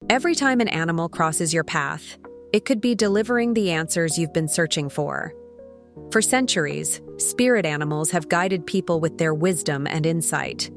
Every time an animal crosses your path, it could be delivering the answers you've been searching for. For centuries, spirit animals have guided people with their wisdom and insight.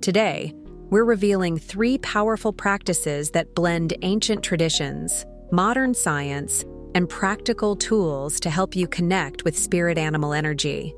Today, we're revealing 3 powerful practices that blend ancient traditions, modern science, and practical tools to help you connect with spirit animal energy.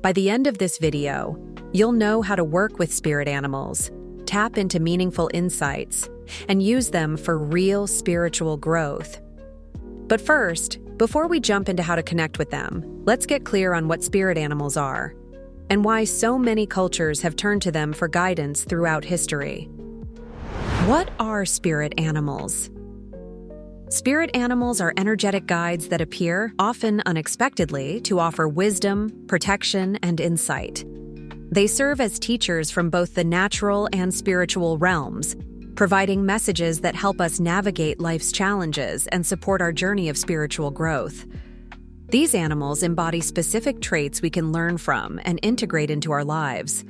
By the end of this video, you'll know how to work with spirit animals, tap into meaningful insights, and use them for real spiritual growth. But first, before we jump into how to connect with them, let's get clear on what spirit animals are and why so many cultures have turned to them for guidance throughout history. What are spirit animals? Spirit animals are energetic guides that appear, often unexpectedly, to offer wisdom, protection, and insight. They serve as teachers from both the natural and spiritual realms, providing messages that help us navigate life's challenges and support our journey of spiritual growth. These animals embody specific traits we can learn from and integrate into our lives.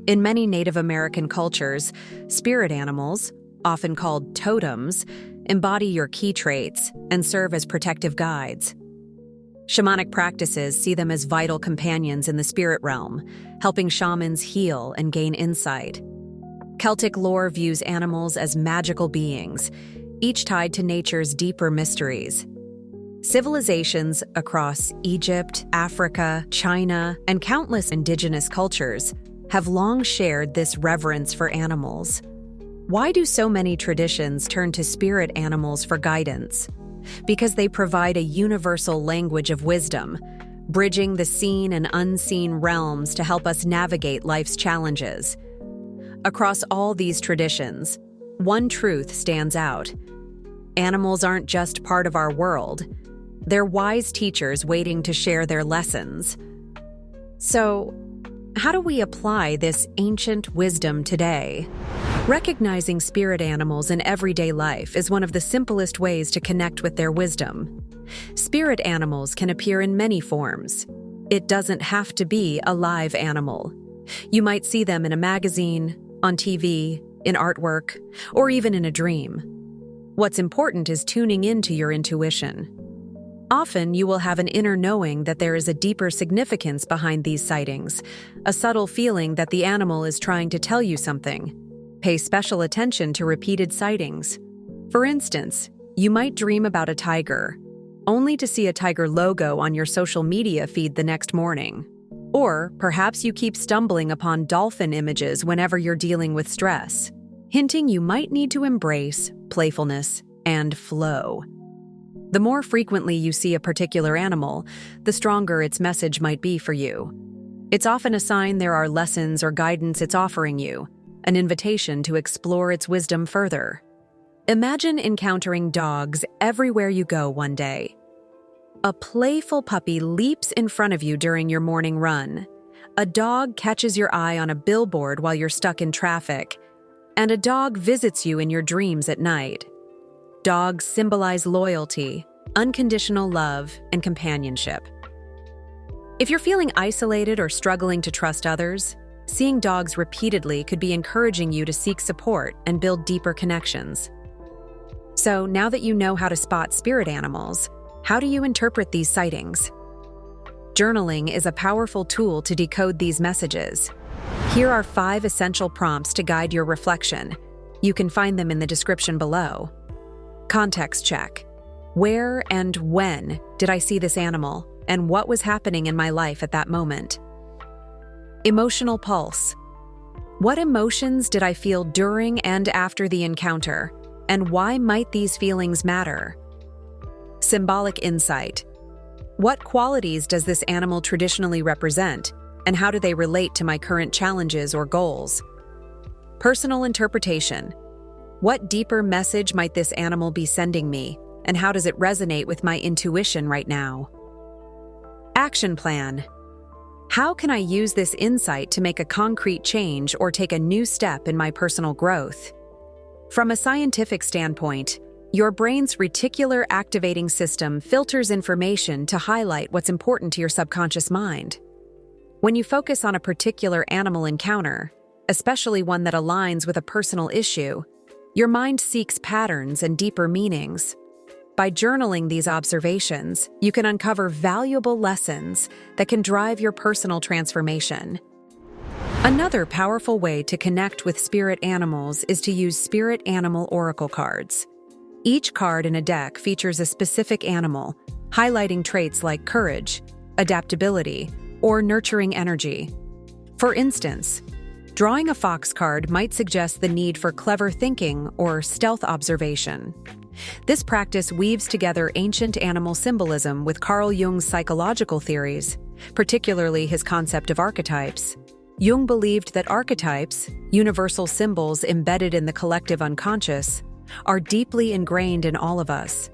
In many Native American cultures, spirit animals, often called totems, embody your key traits and serve as protective guides. Shamanic practices see them as vital companions in the spirit realm, helping shamans heal and gain insight. Celtic lore views animals as magical beings, each tied to nature's deeper mysteries. Civilizations across Egypt, Africa, China, and countless indigenous cultures have long shared this reverence for animals. Why do so many traditions turn to spirit animals for guidance? Because they provide a universal language of wisdom, bridging the seen and unseen realms to help us navigate life's challenges. Across all these traditions, one truth stands out. Animals aren't just part of our world. They're wise teachers waiting to share their lessons. So, how do we apply this ancient wisdom today? Recognizing spirit animals in everyday life is one of the simplest ways to connect with their wisdom. Spirit animals can appear in many forms. It doesn't have to be a live animal. You might see them in a magazine, on TV, in artwork, or even in a dream. What's important is tuning into your intuition. Often, you will have an inner knowing that there is a deeper significance behind these sightings, a subtle feeling that the animal is trying to tell you something. Pay special attention to repeated sightings. For instance, you might dream about a tiger, only to see a tiger logo on your social media feed the next morning. Or perhaps you keep stumbling upon dolphin images whenever you're dealing with stress, hinting you might need to embrace playfulness and flow. The more frequently you see a particular animal, the stronger its message might be for you. It's often a sign there are lessons or guidance it's offering you, an invitation to explore its wisdom further. Imagine encountering dogs everywhere you go one day. A playful puppy leaps in front of you during your morning run. A dog catches your eye on a billboard while you're stuck in traffic. And a dog visits you in your dreams at night. Dogs symbolize loyalty, unconditional love, and companionship. If you're feeling isolated or struggling to trust others, seeing dogs repeatedly could be encouraging you to seek support and build deeper connections. So now that you know how to spot spirit animals, how do you interpret these sightings? Journaling is a powerful tool to decode these messages. Here are 5 essential prompts to guide your reflection. You can find them in the description below. Context check. Where and when did I see this animal, and what was happening in my life at that moment? Emotional pulse. What emotions did I feel during and after the encounter, and why might these feelings matter? Symbolic insight. What qualities does this animal traditionally represent, and how do they relate to my current challenges or goals? Personal interpretation. What deeper message might this animal be sending me, and how does it resonate with my intuition right now? Action plan. How can I use this insight to make a concrete change or take a new step in my personal growth? From a scientific standpoint, your brain's reticular activating system filters information to highlight what's important to your subconscious mind. When you focus on a particular animal encounter, especially one that aligns with a personal issue, Your mind seeks patterns and deeper meanings. By journaling these observations, you can uncover valuable lessons that can drive your personal transformation. Another powerful way to connect with spirit animals is to use spirit animal oracle cards. Each card in a deck features a specific animal, highlighting traits like courage, adaptability, or nurturing energy. For instance, drawing a fox card might suggest the need for clever thinking or stealth observation. This practice weaves together ancient animal symbolism with Carl Jung's psychological theories, particularly his concept of archetypes. Jung believed that archetypes, universal symbols embedded in the collective unconscious, are deeply ingrained in all of us.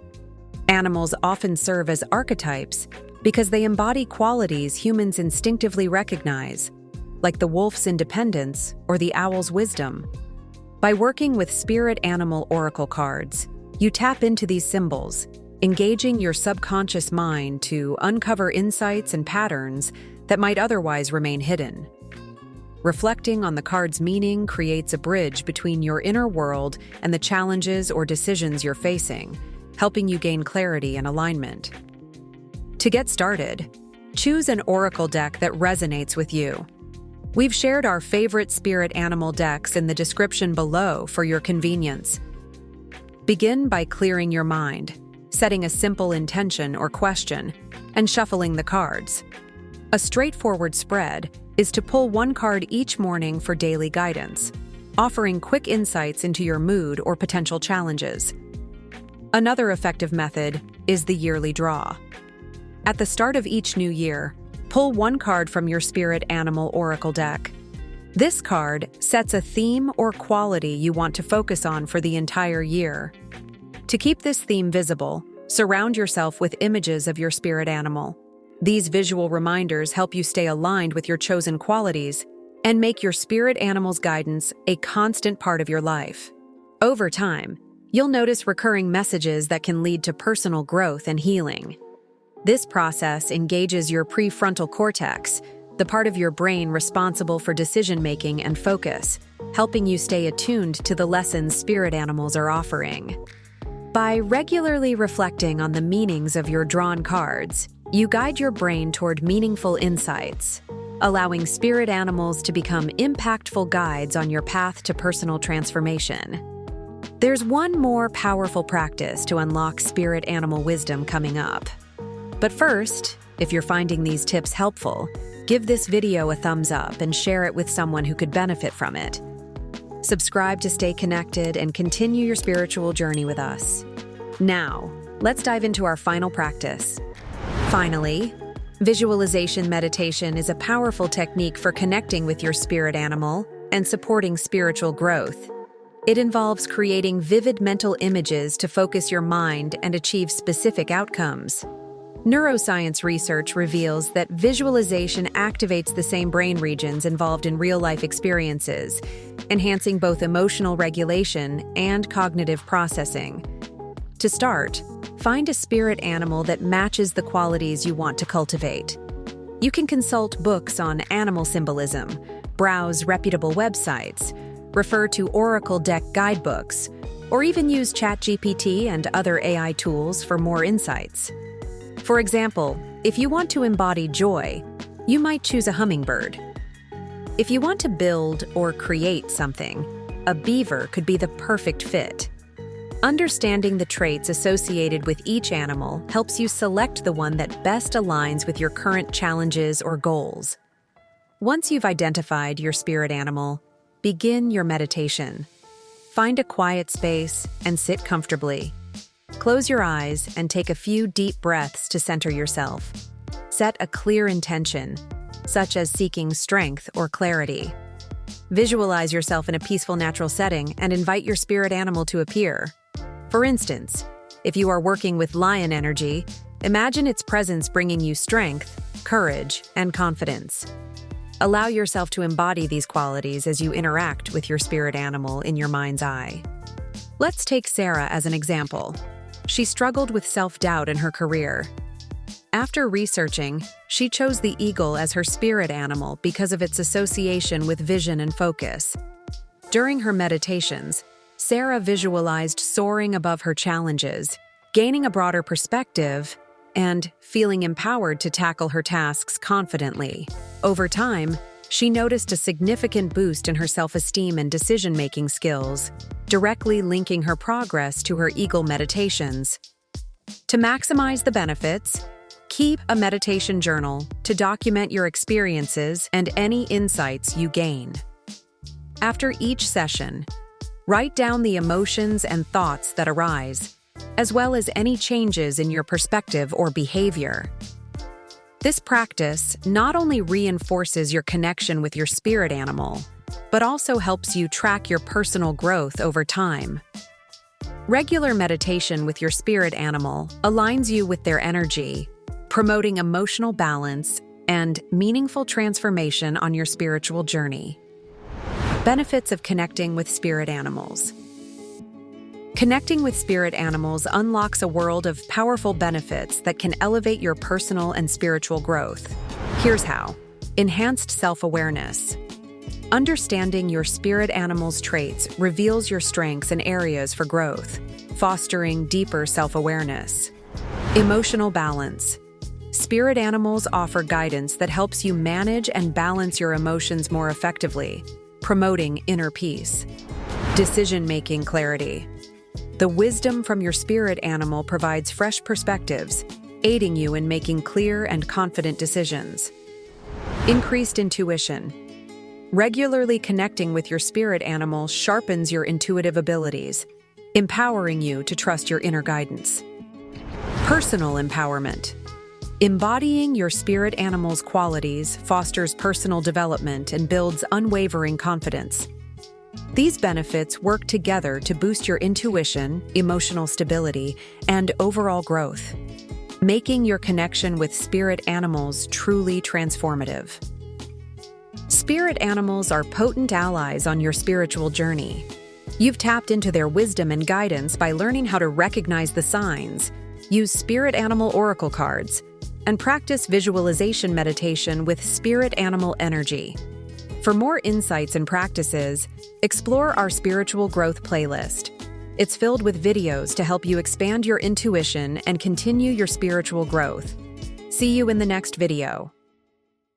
Animals often serve as archetypes because they embody qualities humans instinctively recognize, like the wolf's independence or the owl's wisdom. By working with spirit animal oracle cards, you tap into these symbols, engaging your subconscious mind to uncover insights and patterns that might otherwise remain hidden. Reflecting on the card's meaning creates a bridge between your inner world and the challenges or decisions you're facing, helping you gain clarity and alignment. To get started, choose an oracle deck that resonates with you. We've shared our favorite spirit animal decks in the description below for your convenience. Begin by clearing your mind, setting a simple intention or question, and shuffling the cards. A straightforward spread is to pull one card each morning for daily guidance, offering quick insights into your mood or potential challenges. Another effective method is the yearly draw. At the start of each new year, pull one card from your spirit animal oracle deck. This card sets a theme or quality you want to focus on for the entire year. To keep this theme visible, surround yourself with images of your spirit animal. These visual reminders help you stay aligned with your chosen qualities and make your spirit animal's guidance a constant part of your life. Over time, you'll notice recurring messages that can lead to personal growth and healing. This process engages your prefrontal cortex, the part of your brain responsible for decision-making and focus, helping you stay attuned to the lessons spirit animals are offering. By regularly reflecting on the meanings of your drawn cards, you guide your brain toward meaningful insights, allowing spirit animals to become impactful guides on your path to personal transformation. There's one more powerful practice to unlock spirit animal wisdom coming up. But first, if you're finding these tips helpful, give this video a thumbs up and share it with someone who could benefit from it. Subscribe to stay connected and continue your spiritual journey with us. Now, let's dive into our final practice. Finally, visualization meditation is a powerful technique for connecting with your spirit animal and supporting spiritual growth. It involves creating vivid mental images to focus your mind and achieve specific outcomes. Neuroscience research reveals that visualization activates the same brain regions involved in real-life experiences, enhancing both emotional regulation and cognitive processing. To start, find a spirit animal that matches the qualities you want to cultivate. You can consult books on animal symbolism, browse reputable websites, refer to oracle deck guidebooks, or even use ChatGPT and other AI tools for more insights. For example, if you want to embody joy, you might choose a hummingbird. If you want to build or create something, a beaver could be the perfect fit. Understanding the traits associated with each animal helps you select the one that best aligns with your current challenges or goals. Once you've identified your spirit animal, begin your meditation. Find a quiet space and sit comfortably. Close your eyes and take a few deep breaths to center yourself. Set a clear intention, such as seeking strength or clarity. Visualize yourself in a peaceful natural setting and invite your spirit animal to appear. For instance, if you are working with lion energy, imagine its presence bringing you strength, courage, and confidence. Allow yourself to embody these qualities as you interact with your spirit animal in your mind's eye. Let's take Sarah as an example. She struggled with self-doubt in her career. After researching, she chose the eagle as her spirit animal because of its association with vision and focus. During her meditations, Sarah visualized soaring above her challenges, gaining a broader perspective, and feeling empowered to tackle her tasks confidently. Over time, she noticed a significant boost in her self-esteem and decision-making skills, directly linking her progress to her eagle meditations. To maximize the benefits, keep a meditation journal to document your experiences and any insights you gain. After each session, write down the emotions and thoughts that arise, as well as any changes in your perspective or behavior. This practice not only reinforces your connection with your spirit animal, but also helps you track your personal growth over time. Regular meditation with your spirit animal aligns you with their energy, promoting emotional balance and meaningful transformation on your spiritual journey. Benefits of connecting with spirit animals. Connecting with spirit animals unlocks a world of powerful benefits that can elevate your personal and spiritual growth. Here's how. Enhanced self-awareness. Understanding your spirit animal's traits reveals your strengths and areas for growth, fostering deeper self-awareness. Emotional balance. Spirit animals offer guidance that helps you manage and balance your emotions more effectively, promoting inner peace. Decision-making clarity. The wisdom from your spirit animal provides fresh perspectives, aiding you in making clear and confident decisions. Increased intuition. Regularly connecting with your spirit animal sharpens your intuitive abilities, empowering you to trust your inner guidance. Personal empowerment. Embodying your spirit animal's qualities fosters personal development and builds unwavering confidence. These benefits work together to boost your intuition, emotional stability, and overall growth, making your connection with spirit animals truly transformative. Spirit animals are potent allies on your spiritual journey. You've tapped into their wisdom and guidance by learning how to recognize the signs, use spirit animal oracle cards, and practice visualization meditation with spirit animal energy. For more insights and practices, explore our spiritual growth playlist. It's filled with videos to help you expand your intuition and continue your spiritual growth. See you in the next video.